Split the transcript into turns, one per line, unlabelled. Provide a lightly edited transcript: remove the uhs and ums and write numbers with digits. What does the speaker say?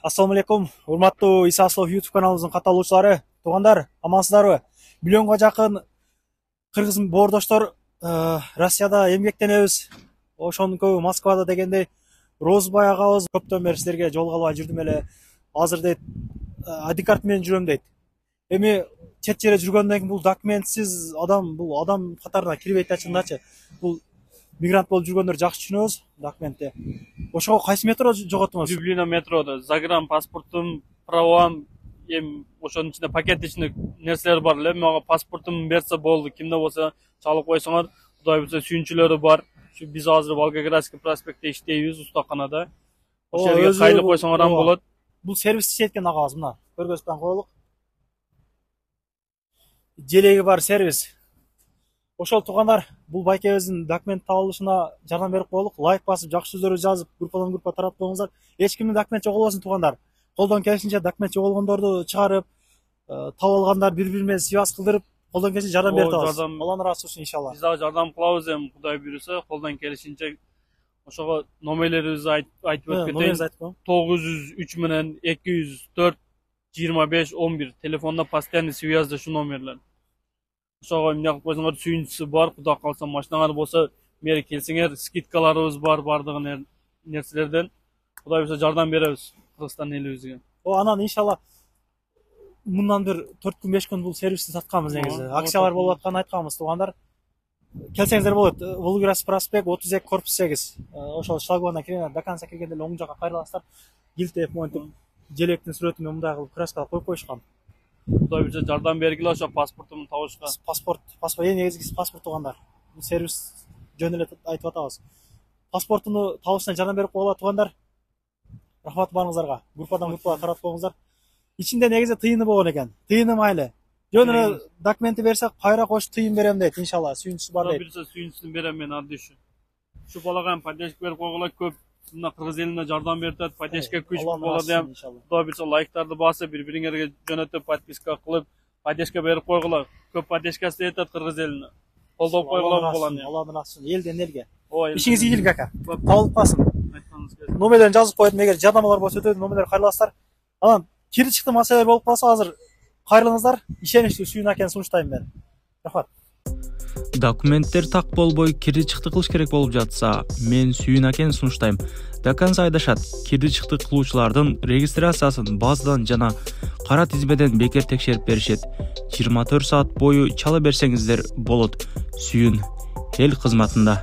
Ассаламу алейкум, урматтуу Иса Аслов YouTube каналыбыздын катталуучулары, туугандар, амансыздарбы? Миллионго жакын кыргыз боордоштор Россияда эмгектенебиз. Ошонун көбү Москвада дегендей, Розбай агабыз көптөн бери силерге жолуга албай жүрдүм эле. Азыр дейт, ID карт менен жүрөм дейт. Эми чет жерде жүргөндөн кийин бул документсиз бул адам катарына кирбейт да, чындачы. Бул мигрант болуп жүргөндөр жакшы түшүнөбүз документти. Ошого кайсы метро жоготтуңуз?
Люблино метрода загран паспортум, правам, ошонун ичинде пакет ичинде нерселер бар эле. Мага паспортум берсе болду. Кимде болсо чалып койсоңор, Кудай буйрса сүйүнчүлөрү бар. Şu biz азыр Волгоградский проспектте иштейбиз, устаканада. Ошол жерге кайрылып койсоңор ам болот.
Бул сервис иштеткен агабыз мына. Көргөзүптөн коелук. Желеги бар сервис. Ошол туугандар, бул байкебиздин документ табылышына жардам берип коелук. Лайк басып, жакшы сөздөрдү жазып, группадан группа таратып коюңуздар. Эч кимдин документ жоголбосун туугандар. Колдон келишинче документ жоголгондорду чыгарып, таап алгандар бири-бири менен связь кылдырып, колдон келишинче жардам берип атабыз. Алланын ыраазы болсун иншалла.
Биз дагы жардам кылабыз эми, Кудай буйрса, колдон келишинче. Ошого номерлерибизди айтып өтүп 903 менен 204 25 11 телефонда постоянный связьда şu номерлер. Ошого эмне кылып койсоңор, сүйүнчүсү бар, Кудай калса машинаңар болсо, мери келсеңер, скидкаларыбыз бар, бардыгы нерселерден. Кудай буйрса жардам беребиз Кыргызстан элибизге.
Анан иншалла мындан бир 4 күн 5 күн бул сервисти сатканбыз негизи. Акциялар болуп атканын айтканбыз туугандар. Келсеңиздер болот. Волгоградский проспект 32 корпус 8. Ошол шлагбаундан киргенде до конца киргенде оң жакка кайрыласыздар. Гилтеп монтип желектин сүрөтүн мындай кылып краскалап коюп коюшкан.
Кудай буйрса жардам бергиле ошо паспортумду табышка.
Паспорт эң негизгиси паспорт туугандар. Бул сервис жөн эле айтып атабыз. Паспортуну табышына жардам берип койгула туугандар. Рахмат баарыңыздарга. Группадан группага таратып коюңуздар. Ичинде негизи тыйыны болгон экен. Тыйыны майлы. Жөн эле документи берсек, кайра кош тыйын берем дейт иншалла. Сүйүнчүсү бар дейт.
Бирсе сүйүнчүсүн берем мен адышы. Şu балага поддержка берип койгула, көп мына кыргыз элине жардам берип атат. Поддержка күч болот дем. Кудай буйрса лайктарды басып, бири-бириңерге жөнөтүп, подписка кылып, поддержка берип койгула. Көп поддержкасы жетет кыргыз элине. Колдоп койгула болот.
Алладын разы болсун. Элден элге.
Ой,
ишиңиз ийгилик ака. Табылып калсын. Номерлерин жазып коет, эгер жардамалар болсо өтөдү, номерлер кайрыласыздар. Анан кири чыкты маселелер болуп калса, азыр кайрылыңыздар. Ишеничтүү Сүйүн акени сунуштайм мен. Рахмат.
Документтер так болбой кири чыкты кылыш керек болуп жатса, мен Сүйүн акени сунуштайм. До конца айдашат. Кири чыкты кылуучулардын регистрациясын базадан жана кара тизмеден бекер текшерип беришет. 24 саат бою чала берсеңиздер болот. Сүйүн эл кызматында.